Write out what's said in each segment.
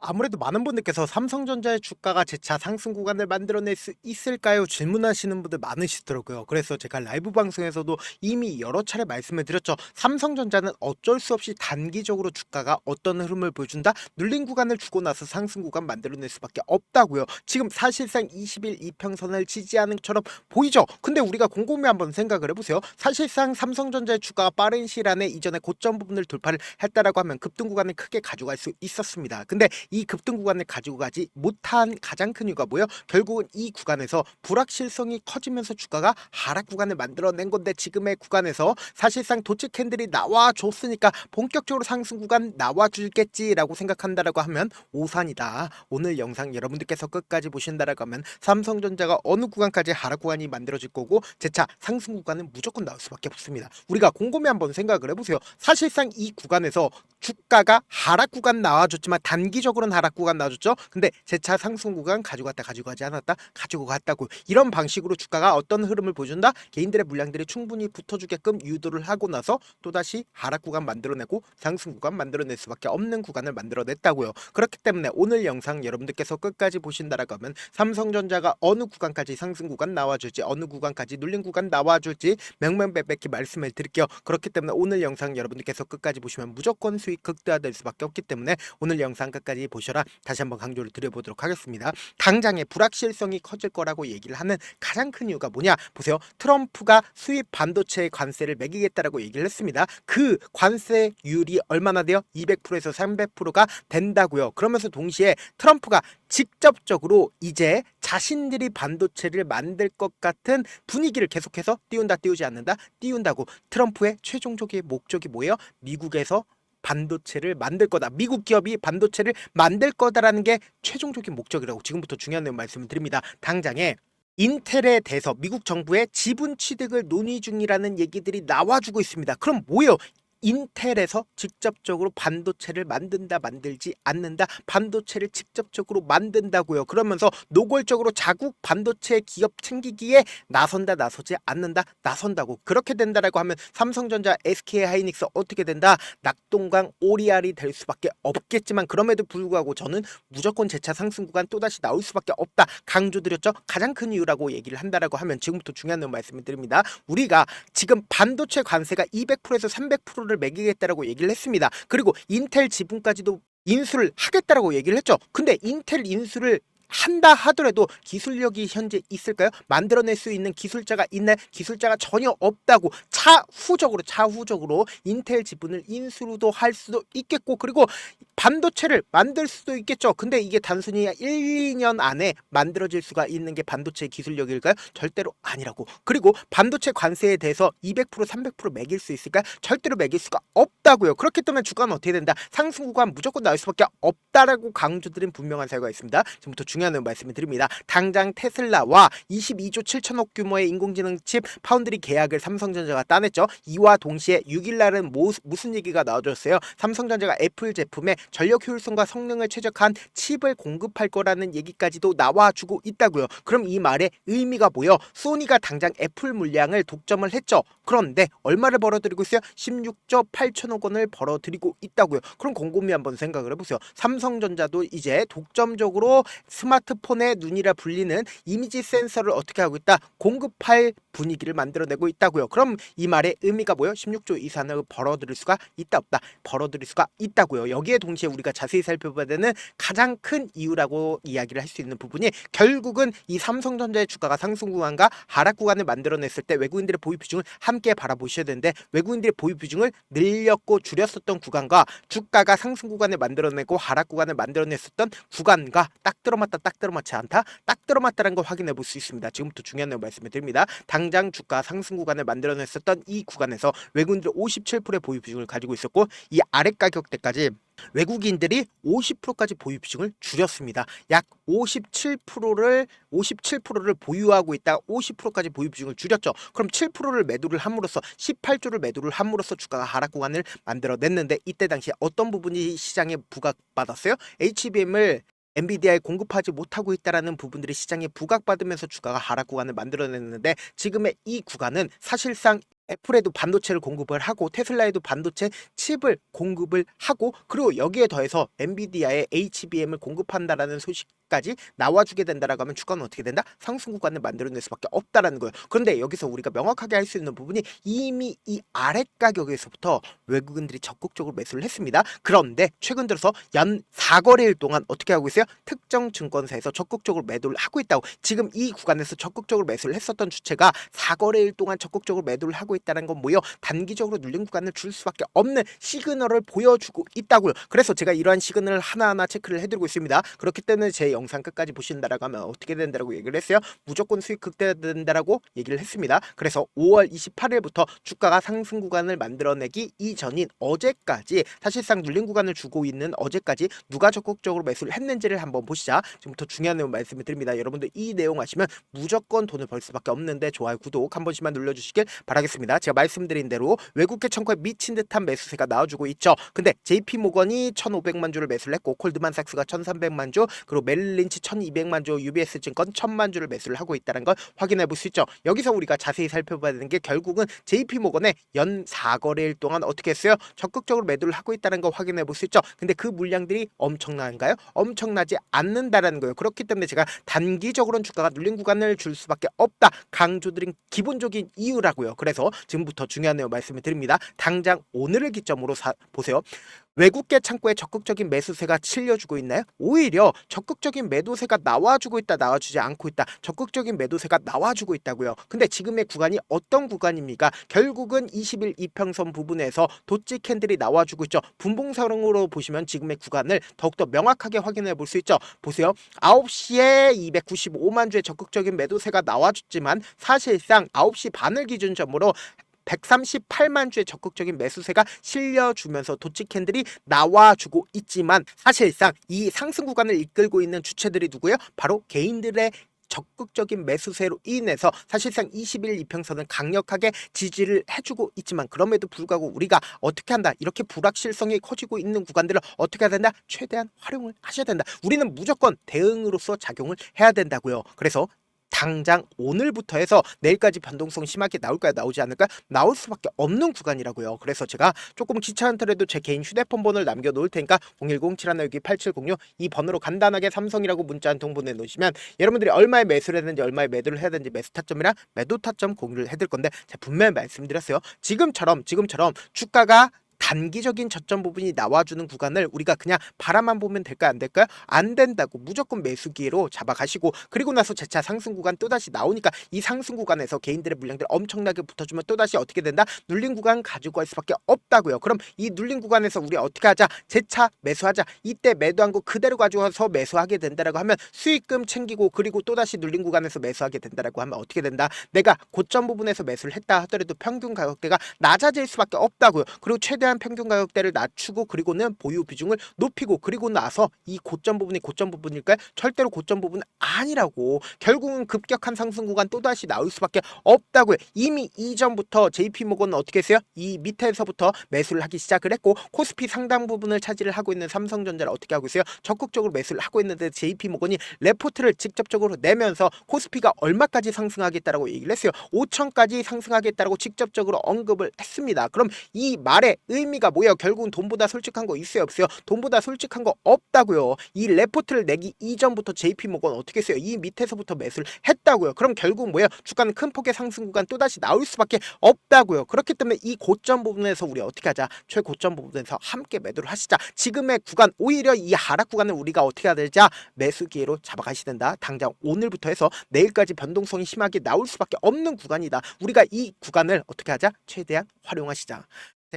아무래도 많은 분들께서 삼성전자의 주가가 재차 상승 구간을 만들어낼 수 있을까요? 질문하시는 분들 많으시더라고요. 그래서 제가 라이브 방송에서도 이미 여러 차례 말씀을 드렸죠. 삼성전자는 어쩔 수 없이 단기적으로 주가가 어떤 흐름을 보여준다? 눌린 구간을 주고 나서 상승 구간 만들어낼 수밖에 없다고요. 지금 사실상 20일 이평선을 지지하는 것처럼 보이죠? 근데 우리가 곰곰이 한번 생각을 해보세요. 사실상 삼성전자의 주가가 빠른 시일 안에 이전에 고점 부분을 돌파를 했다라고 하면 급등 구간을 크게 가져갈 수 있었습니다. 근데 이 급등 구간을 가지고 가지 못한 가장 큰 이유가 뭐예요? 결국은 이 구간에서 불확실성이 커지면서 주가가 하락 구간을 만들어낸 건데, 지금의 구간에서 사실상 도치 캔들이 나와줬으니까 본격적으로 상승 구간 나와줄겠지라고 생각한다라고 하면 오산이다. 오늘 영상 여러분들께서 끝까지 보신다라고 하면 삼성전자가 어느 구간까지 하락 구간이 만들어질 거고 재차 상승 구간은 무조건 나올 수밖에 없습니다. 우리가 곰곰이 한번 생각을 해보세요. 사실상 이 구간에서 주가가 하락 구간 나와줬지만 단기적으로는 하락 구간 나와줬죠. 근데 재차 상승 구간 가지고 갔다 가지고 가지 않았다 가지고 갔다고, 이런 방식으로 주가가 어떤 흐름을 보여준다? 개인들의 물량들이 충분히 붙어주게끔 유도를 하고 나서 또다시 하락 구간 만들어내고 상승 구간 만들어낼 수밖에 없는 구간을 만들어냈다고요. 그렇기 때문에 오늘 영상 여러분들께서 끝까지 보신다라고 하면 삼성전자가 어느 구간까지 상승 구간 나와줄지, 어느 구간까지 눌린 구간 나와줄지 명명백백히 말씀을 드릴게요. 그렇기 때문에 오늘 영상 여러분들께서 끝까지 보시면 무조건 수익 극대화될 수밖에 없기 때문에 오늘 영상 끝까지 보셔라, 다시 한번 강조를 드려보도록 하겠습니다. 당장의 불확실성이 커질 거라고 얘기를 하는 가장 큰 이유가 뭐냐 보세요. 트럼프가 수입 반도체의 관세를 매기겠다라고 얘기를 했습니다. 그 관세율이 얼마나 돼요? 200%에서 300%가 된다고요. 그러면서 동시에 트럼프가 직접적으로 이제 자신들이 반도체를 만들 것 같은 분위기를 계속해서 띄운다, 띄우지 않는다, 띄운다고. 트럼프의 최종적인 목적이 뭐예요? 미국에서 반도체를 만들 거다, 미국 기업이 반도체를 만들 거다라는 게 최종적인 목적이라고 지금부터 중요한 내용 말씀을 드립니다. 당장에 인텔에 대해서 미국 정부의 지분 취득을 논의 중이라는 얘기들이 나와주고 있습니다. 그럼 뭐예요? 인텔에서 직접적으로 반도체를 만든다, 만들지 않는다, 반도체를 직접적으로 만든다고요. 그러면서 노골적으로 자국 반도체 기업 챙기기에 나선다, 나서지 않는다, 나선다고. 그렇게 된다라고 하면 삼성전자, SK하이닉스 어떻게 된다? 낙동강 오리알이 될 수밖에 없겠지만, 그럼에도 불구하고 저는 무조건 재차 상승 구간 또다시 나올 수밖에 없다 강조드렸죠. 가장 큰 이유라고 얘기를 한다라고 하면 지금부터 중요한 내용 말씀을 드립니다. 우리가 지금 반도체 관세가 200%에서 300%를 매기겠다라고 얘기를 했습니다. 그리고 인텔 지분까지도 인수를 하겠다라고 얘기를 했죠. 근데 인텔 인수를 한다 하더라도 기술력이 현재 있을까요? 만들어낼 수 있는 기술자가 있나요? 기술자가 전혀 없다고. 차후적으로 인텔 지분을 인수도 할 수도 있겠고, 그리고 반도체를 만들 수도 있겠죠. 근데 이게 단순히 1, 2년 안에 만들어질 수가 있는 게 반도체 기술력일까요? 절대로 아니라고. 그리고 반도체 관세에 대해서 200%, 300% 매길 수 있을까요? 절대로 매길 수가 없다고요. 그렇기 때문에 주가는 어떻게 된다? 상승 구간 무조건 나올 수밖에 없다라고 강조드린 분명한 사유가 있습니다. 지금부터 중요한 말씀을 드립니다. 당장 테슬라와 22조 7천억 규모의 인공지능 칩 파운드리 계약을 삼성전자가 따냈죠. 이와 동시에 6일날은 무슨 얘기가 나와줬어요? 삼성전자가 애플 제품에 전력 효율성과 성능을 최적화한 칩을 공급할 거라는 얘기까지도 나와주고 있다고요. 그럼 이 말의 의미가 뭐예요? 소니가 당장 애플 물량을 독점을 했죠. 그런데 얼마를 벌어들이고 있어요? 16조 8천억 원을 벌어들이고 있다고요. 그럼 곰곰이 한번 생각을 해보세요. 삼성전자도 이제 독점적으로 스마트폰의 눈이라 불리는 이미지 센서를 어떻게 하고 있다? 공급할 분위기를 만들어내고 있다고요. 그럼 이 말의 의미가 뭐예요? 16조 이상을 벌어들일 수가 있다, 없다? 벌어들일 수가 있다고요. 여기에 동시에 우리가 자세히 살펴봐야 되는 가장 큰 이유라고 이야기를 할 수 있는 부분이, 결국은 이 삼성전자의 주가가 상승 구간과 하락 구간을 만들어냈을 때 외국인들의 보유 비중을 함께 바라보셔야 되는데, 외국인들의 보유 비중을 늘렸고 줄였었던 구간과 주가가 상승 구간을 만들어내고 하락 구간을 만들어냈었던 구간과 딱 들어맞다, 딱 들어맞지 않다, 딱 들어맞다라는 걸 확인해 볼 수 있습니다. 지금부터 중요한 내용 말씀을 드립니다. 당장 주가 상승 구간을 만들어냈었던 이 구간에서 외국인들이 57%의 보유 비중을 가지고 있었고, 이 아래 가격대까지 외국인들이 50%까지 보유 비중을 줄였습니다. 약 57%를 보유하고 있다 50%까지 보유 비중을 줄였죠. 그럼 7%를 매도를 함으로써 18조를 매도를 함으로써 주가가 하락 구간을 만들어냈는데, 이때 당시에 어떤 부분이 시장에 부각받았어요? HBM을 엔비디아에 공급하지 못하고 있다라는 부분들이 시장에 부각받으면서 주가가 하락 구간을 만들어냈는데, 지금의 이 구간은 사실상 애플에도 반도체를 공급을 하고 테슬라에도 반도체 칩을 공급을 하고 그리고 여기에 더해서 엔비디아의 HBM을 공급한다라는 소식까지 나와주게 된다라고 하면 주가는 어떻게 된다? 상승 구간을 만들어낼 수밖에 없다라는 거예요. 그런데 여기서 우리가 명확하게 할 수 있는 부분이 이미 이 아래 가격에서부터 외국인들이 적극적으로 매수를 했습니다. 그런데 최근 들어서 연 4거래일 동안 어떻게 하고 있어요? 특정 증권사에서 적극적으로 매도를 하고 있다고. 지금 이 구간에서 적극적으로 매수를 했었던 주체가 4거래일 동안 적극적으로 매도를 하고 있다는 건 뭐예요? 단기적으로 눌린 구간을 줄 수밖에 없는 시그널을 보여주고 있다고요. 그래서 제가 이러한 시그널을 하나하나 체크를 해드리고 있습니다. 그렇기 때문에 제 영상 끝까지 보신다라고 하면 어떻게 된다라고 얘기를 했어요? 무조건 수익 극대화된다라고 얘기를 했습니다. 그래서 5월 28일부터 주가가 상승 구간을 만들어내기 이전인 어제까지 사실상 눌린 구간을 주고 있는 어제까지 누가 적극적으로 매수를 했는지를 한번 보시자. 지금부터 중요한 내용 말씀을 드립니다. 여러분들 이 내용 아시면 무조건 돈을 벌 수밖에 없는데 좋아요, 구독 한 번씩만 눌러주시길 바라겠습니다. 제가 말씀드린 대로 외국계 청구에 미친 듯한 매수세가 나와주고 있죠. 근데 JP모건이 1,500만 주를 매수를 했고 콜드만삭스가 1,300만 주 그리고 멜린치 1,200만 주 UBS증권 1,000만 주를 매수를 하고 있다는 걸 확인해 볼 수 있죠. 여기서 우리가 자세히 살펴봐야 되는 게 결국은 JP모건의 연 4거래일 동안 어떻게 했어요? 적극적으로 매도를 하고 있다는 걸 확인해 볼 수 있죠. 근데 그 물량들이 엄청난가요? 엄청나지 않는다라는 거예요. 그렇기 때문에 제가 단기적으로는 주가가 눌린 구간을 줄 수밖에 없다 강조드린 기본적인 이유라고요. 그래서 지금부터 중요한 내용 말씀을 드립니다. 당장 오늘을 기점으로 보세요. 외국계 창고에 적극적인 매수세가 실려주고 있나요? 오히려 적극적인 매도세가 나와주고 있다, 나와주지 않고 있다. 적극적인 매도세가 나와주고 있다고요. 근데 지금의 구간이 어떤 구간입니까? 결국은 20일 이평선 부분에서 도치 캔들이 나와주고 있죠. 분봉사령으로 보시면 지금의 구간을 더욱더 명확하게 확인해 볼 수 있죠. 보세요. 9시에 295만 주의 적극적인 매도세가 나와줬지만 사실상 9시 반을 기준점으로 138만 주의 적극적인 매수세가 실려주면서 도치 캔들이 나와주고 있지만 사실상 이 상승 구간을 이끌고 있는 주체들이 누구예요? 바로 개인들의 적극적인 매수세로 인해서 사실상 21 이평선은 강력하게 지지를 해주고 있지만 그럼에도 불구하고 우리가 어떻게 한다? 이렇게 불확실성이 커지고 있는 구간들을 어떻게 해야 된다? 최대한 활용을 하셔야 된다. 우리는 무조건 대응으로서 작용을 해야 된다고요. 그래서 당장 오늘부터 해서 내일까지 변동성 심하게 나올까요? 나오지 않을까요? 나올 수밖에 없는 구간이라고요. 그래서 제가 조금 귀찮더라도 제 개인 휴대폰 번호를 남겨놓을 테니까 010-716-8706 이 번호로 간단하게 삼성이라고 문자 한 통 보내놓으시면 여러분들이 얼마에 매수를 했는지 얼마에 매도를 해야 되는지 매수 타점이랑 매도 타점 공유를 해드릴 건데 제가 분명히 말씀드렸어요. 지금처럼 주가가 단기적인 저점 부분이 나와주는 구간을 우리가 그냥 바라만 보면 될까요? 안 될까요? 안 된다고 무조건 매수 기회로 잡아가시고 그리고 나서 재차 상승 구간 또다시 나오니까 이 상승 구간에서 개인들의 물량들 엄청나게 붙어주면 또다시 어떻게 된다? 눌린 구간 가지고 갈 수밖에 없다고요. 그럼 이 눌린 구간에서 우리 어떻게 하자? 재차 매수하자. 이때 매도한 거 그대로 가져와서 매수하게 된다라고 하면 수익금 챙기고 그리고 또다시 눌린 구간에서 매수하게 된다라고 하면 어떻게 된다? 내가 고점 부분에서 매수를 했다 하더라도 평균 가격대가 낮아질 수밖에 없다고요. 그리고 최대한 평균 가격대를 낮추고 그리고는 보유 비중을 높이고 그리고 나서 이 고점 부분이 고점 부분일까요? 절대로 고점 부분은 아니라고. 결국은 급격한 상승 구간 또다시 나올 수밖에 없다고요. 이미 이전부터 JP모건은 어떻게 했어요? 이 밑에서부터 매수를 하기 시작을 했고 코스피 상당 부분을 차지를 하고 있는 삼성전자를 어떻게 하고 있어요? 적극적으로 매수를 하고 있는데 JP모건이 레포트를 직접적으로 내면서 코스피가 얼마까지 상승하겠다라고 얘기를 했어요. 5천까지 상승하겠다라고 직접적으로 언급을 했습니다. 그럼 이 말의 의미가 뭐예요? 결국은 돈보다 솔직한 거 있어요, 없어요? 돈보다 솔직한 거 없다고요. 이 레포트를 내기 이전부터 JP모건 어떻게 했어요? 이 밑에서부터 매수를 했다고요. 그럼 결국 뭐예요? 주가는 큰 폭의 상승 구간 또다시 나올 수밖에 없다고요. 그렇기 때문에 이 고점 부분에서 우리 어떻게 하자? 최고점 부분에서 함께 매도를 하시자. 지금의 구간 오히려 이 하락 구간을 우리가 어떻게 해야 되자? 매수 기회로 잡아가셔야 된다. 당장 오늘부터 해서 내일까지 변동성이 심하게 나올 수밖에 없는 구간이다. 우리가 이 구간을 어떻게 하자? 최대한 활용하시자.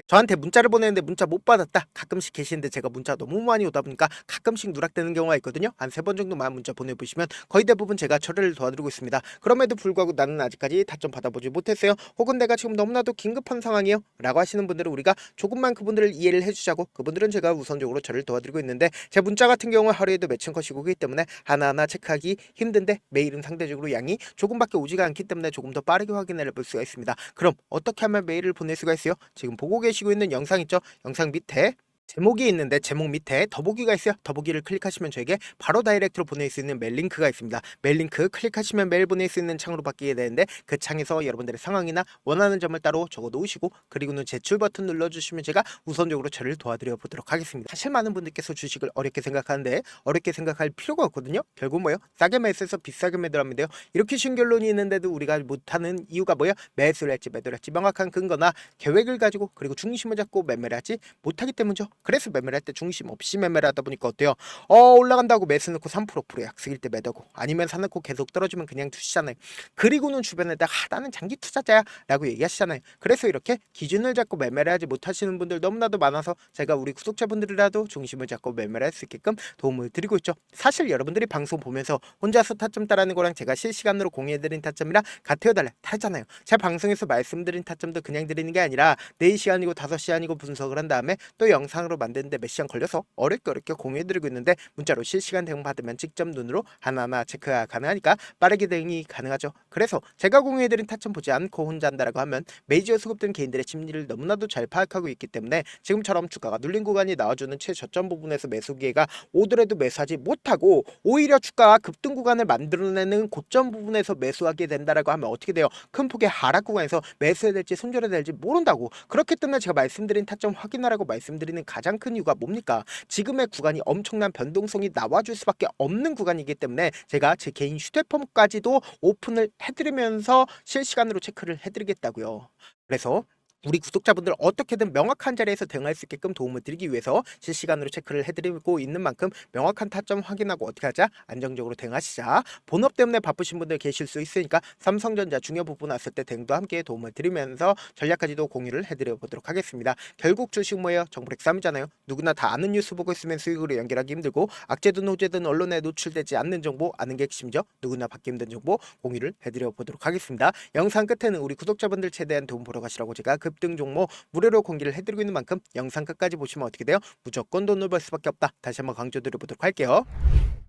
저한테 문자를 보내는데 문자 못 받았다 가끔씩 계시는데 제가 문자 너무 많이 오다 보니까 가끔씩 누락되는 경우가 있거든요. 한 3번 정도만 문자 보내보시면 거의 대부분 제가 처리를 도와드리고 있습니다. 그럼에도 불구하고 나는 아직까지 타점 받아보지 못했어요. 혹은 내가 지금 너무나도 긴급한 상황이에요 라고 하시는 분들은 우리가 조금만 그분들을 이해를 해주자고 그분들은 제가 우선적으로 처리를 도와드리고 있는데 제 문자 같은 경우는 하루에도 몇천 컷씩 오기 때문에 하나하나 체크하기 힘든데 메일은 상대적으로 양이 조금밖에 오지가 않기 때문에 조금 더 빠르게 확인을 해볼 수가 있습니다. 그럼 어떻게 하면 메일을 보낼 수가 있어요? 지금 보고 계시고 있는 영상 있죠? 영상 밑에 제목이 있는데 제목 밑에 더보기가 있어요. 더보기를 클릭하시면 저에게 바로 다이렉트로 보낼 수 있는 메일 링크가 있습니다. 메일 링크 클릭하시면 메일 보낼 수 있는 창으로 바뀌게 되는데 그 창에서 여러분들의 상황이나 원하는 점을 따로 적어 놓으시고 그리고는 제출 버튼 눌러주시면 제가 우선적으로 저를 도와드려 보도록 하겠습니다. 사실 많은 분들께서 주식을 어렵게 생각하는데 어렵게 생각할 필요가 없거든요. 결국 뭐예요? 싸게 매수해서 비싸게 매도하면 돼요. 이렇게 쉬운 결론이 있는데도 우리가 못하는 이유가 뭐예요? 매수를 할지 매도를 할지 명확한 근거나 계획을 가지고 그리고 중심을 잡고 매매를 하지 못하기 때문이죠. 그래서 매매를 할 때 중심 없이 매매를 하다 보니까 어때요? 올라간다고 매수 넣고 3% 약속일 때 매도고 아니면 사놓고 계속 떨어지면 그냥 두시잖아요. 그리고는 주변에다가 나는 장기 투자자야 라고 얘기하시잖아요. 그래서 이렇게 기준을 잡고 매매를 하지 못하시는 분들 너무나도 많아서 제가 우리 구독자분들이라도 중심을 잡고 매매를 할 수 있게끔 도움을 드리고 있죠. 사실 여러분들이 방송 보면서 혼자서 타점 따라하는 거랑 제가 실시간으로 공유해드린 타점이랑 같아요 달라요? 다르잖아요. 제가 방송에서 말씀드린 타점도 그냥 드리는 게 아니라 4시간이고 5시간이고 분석을 한 다음에 또 영상으로 만드는데 몇 시간 걸려서 어렵게 공유해드리고 있는데 문자로 실시간 대응 받으면 직접 눈으로 하나하나 체크가 가능하니까 빠르게 대응이 가능하죠. 그래서 제가 공유해드린 타점 보지 않고 혼자 한다라고 하면 메이저 수급된 개인들의 심리를 너무나도 잘 파악하고 있기 때문에 지금처럼 주가가 눌린 구간이 나와주는 최저점 부분에서 매수 기회가 오더라도 매수하지 못하고 오히려 주가가 급등 구간을 만들어내는 고점 부분에서 매수하게 된다라고 하면 어떻게 돼요? 큰 폭의 하락 구간에서 매수해야 될지 손절해야 될지 모른다고. 그렇기 때문에 제가 말씀드린 타점 확인하라고 말씀드리는 가장 큰 이유가 뭡니까? 지금의 구간이 엄청난 변동성이 나와줄 수밖에 없는 구간이기 때문에 제가 제 개인 휴대폰까지도 오픈을 해드리면서 실시간으로 체크를 해드리겠다고요. 그래서 우리 구독자분들 어떻게든 명확한 자리에서 대응할 수 있게끔 도움을 드리기 위해서 실시간으로 체크를 해드리고 있는 만큼 명확한 타점 확인하고 어떻게 하자? 안정적으로 대응하시자. 본업 때문에 바쁘신 분들 계실 수 있으니까 삼성전자 중요 부분 왔을 때 대응도 함께 도움을 드리면서 전략까지도 공유를 해드려 보도록 하겠습니다. 결국 주식 뭐예요? 정보렉 쌈이잖아요. 누구나 다 아는 뉴스 보고 있으면 수익으로 연결하기 힘들고 악재든 호재든 언론에 노출되지 않는 정보 아는 게 핵심이죠. 누구나 받기 힘든 정보 공유를 해드려 보도록 하겠습니다. 영상 끝에는 우리 구독자분들 최대한 도움 보러 가시라고 제가 급등 종목 무료로 공개를 해드리고 있는 만큼 영상 끝까지 보시면 어떻게 돼요? 무조건 돈을 벌 수밖에 없다. 다시 한번 강조드려보도록 할게요.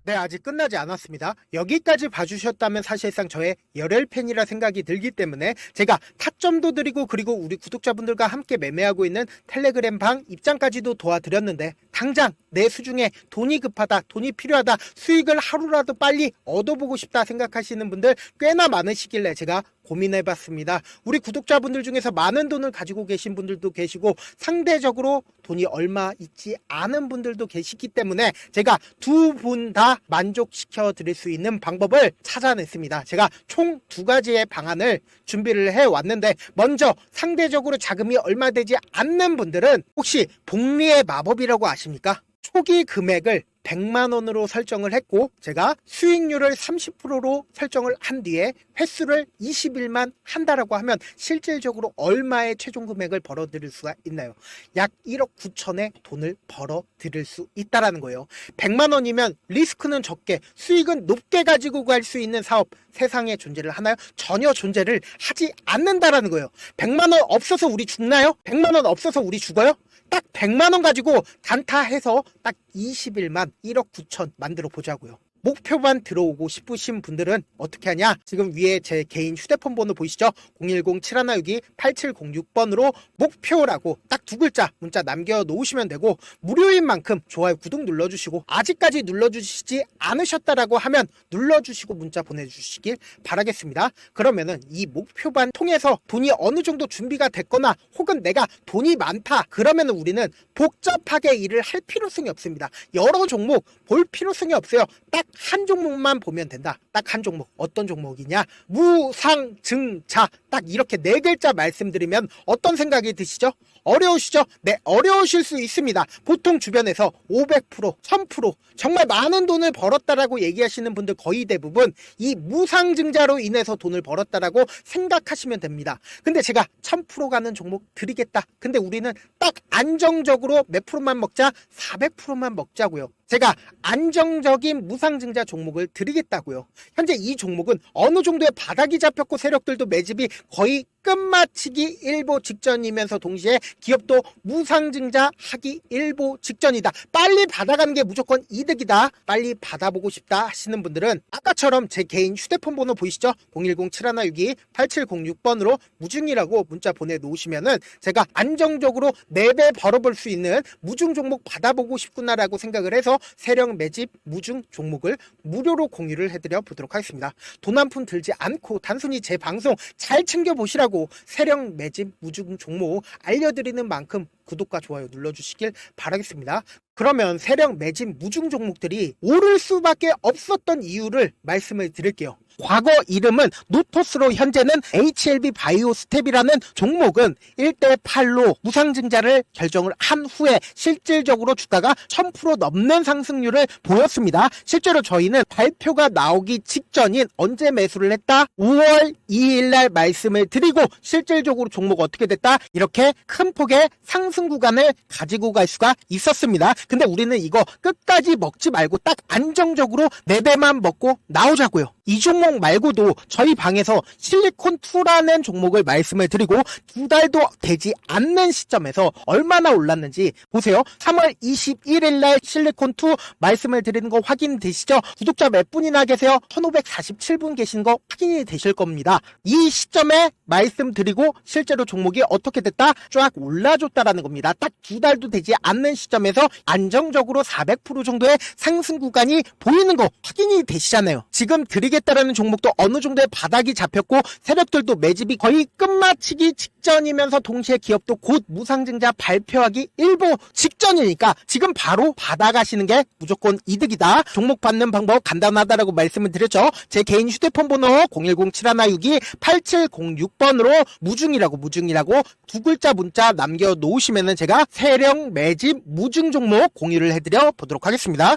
네, 아직 끝나지 않았습니다. 여기까지 봐주셨다면 사실상 저의 열혈 팬이라 생각이 들기 때문에 제가 타점도 드리고 그리고 우리 구독자분들과 함께 매매하고 있는 텔레그램 방 입장까지도 도와드렸는데 당장 내 수중에 돈이 급하다, 돈이 필요하다, 수익을 하루라도 빨리 얻어보고 싶다 생각하시는 분들 꽤나 많으시길래 제가 고민해봤습니다. 우리 구독자분들 중에서 많은 돈을 가지고 계신 분들도 계시고 상대적으로 돈이 얼마 있지 않은 분들도 계시기 때문에 제가 두 분 다 만족시켜 드릴 수 있는 방법을 찾아냈습니다. 제가 총 2가지의 방안을 준비를 해왔는데 먼저 상대적으로 자금이 얼마 되지 않는 분들은 혹시 복리의 마법이라고 아십니까? 초기 금액을 100만 원으로 설정을 했고 제가 수익률을 30%로 설정을 한 뒤에 횟수를 20일만 한다라고 하면 실질적으로 얼마의 최종 금액을 벌어들일 수가 있나요? 약 1억 9천의 돈을 벌어들일 수 있다라는 거예요. 100만 원이면 리스크는 적게 수익은 높게 가지고 갈 수 있는 사업 세상에 존재를 하나요? 전혀 존재를 하지 않는다라는 거예요. 100만 원 없어서 우리 죽나요? 100만 원 없어서 우리 죽어요? 딱 100만 원 가지고 단타해서 딱 20일만 1억 9천 만들어 보자고요. 목표만 들어오고 싶으신 분들은 어떻게 하냐? 지금 위에 제 개인 휴대폰 번호 보이시죠? 010-7162-8706번으로 목표라고 딱 2글자 문자 남겨놓으시면 되고 무료인 만큼 좋아요 구독 눌러주시고 아직까지 눌러주시지 않으셨다라고 하면 눌러주시고 문자 보내주시길 바라겠습니다. 그러면은 이 목표반 통해서 돈이 어느 정도 준비가 됐거나 혹은 내가 돈이 많다 그러면은 우리는 복잡하게 일을 할 필요성이 없습니다. 여러 종목 볼 필요성이 없어요. 딱 한 종목만 보면 된다. 딱 한 종목. 어떤 종목이냐? 무상증자. 딱 이렇게 4글자 말씀드리면 어떤 생각이 드시죠? 어려우시죠? 네, 어려우실 수 있습니다. 보통 주변에서 500%, 1000% 정말 많은 돈을 벌었다라고 얘기하시는 분들 거의 대부분 이 무상증자로 인해서 돈을 벌었다라고 생각하시면 됩니다. 근데 제가 1000% 가는 종목 드리겠다. 근데 우리는 딱 안정적으로 몇 프로만 먹자? 400%만 먹자고요. 제가 안정적인 무상증자 종목을 드리겠다고요. 현재 이 종목은 어느 정도의 바닥이 잡혔고 세력들도 매집이 거의 끝마치기 일보 직전이면서 동시에 기업도 무상증자하기 일보 직전이다. 빨리 받아가는 게 무조건 이득이다. 빨리 받아보고 싶다 하시는 분들은 아까처럼 제 개인 휴대폰 번호 보이시죠? 010-7162-8706번으로 무중이라고 문자 보내놓으시면은 제가 안정적으로 4배 벌어볼 수 있는 무중 종목 받아보고 싶구나라고 생각을 해서 세력 매집 무중 종목을 무료로 공유를 해드려 보도록 하겠습니다. 돈 한 푼 들지 않고 단순히 제 방송 잘 챙겨보시라고 세력 매집 무중 종목 알려드리는 만큼 구독과 좋아요 눌러주시길 바라겠습니다. 그러면 세력 매집 무중 종목들이 오를 수밖에 없었던 이유를 말씀을 드릴게요. 과거 이름은 노토스로 현재는 HLB 바이오스텝이라는 종목은 1대8로 무상증자를 결정을 한 후에 실질적으로 주가가 1000% 넘는 상승률을 보였습니다. 실제로 저희는 발표가 나오기 직전인 언제 매수를 했다? 5월 2일 날 말씀을 드리고 실질적으로 종목 어떻게 됐다? 이렇게 큰 폭의 상승 구간을 가지고 갈 수가 있었습니다. 근데 우리는 이거 끝까지 먹지 말고 딱 안정적으로 4배만 먹고 나오자고요. 이 종목 말고도 저희 방에서 실리콘2라는 종목을 말씀을 드리고 2달도 되지 않는 시점에서 얼마나 올랐는지 보세요. 3월 21일 날 실리콘2 말씀을 드리는 거 확인되시죠? 구독자 몇 분이나 계세요? 1547분 계신 거 확인이 되실 겁니다. 이 시점에 말씀드리고 실제로 종목이 어떻게 됐다? 쫙 올라줬다라는 겁니다. 딱 2달도 되지 않는 시점에서 안정적으로 400% 정도의 상승 구간이 보이는 거 확인이 되시잖아요. 지금 드리겠다라는 종목도 어느 정도의 바닥이 잡혔고 세력들도 매집이 거의 끝마치기 직전이면서 동시에 기업도 곧 무상증자 발표하기 일보 직전이니까 지금 바로 받아가시는 게 무조건 이득이다. 종목 받는 방법 간단하다라고 말씀을 드렸죠. 제 개인 휴대폰 번호 010-7162-8706번으로 무중이라고 2글자 문자 남겨놓으시면은 제가 세력 매집 무중 종목 공유를 해드려 보도록 하겠습니다.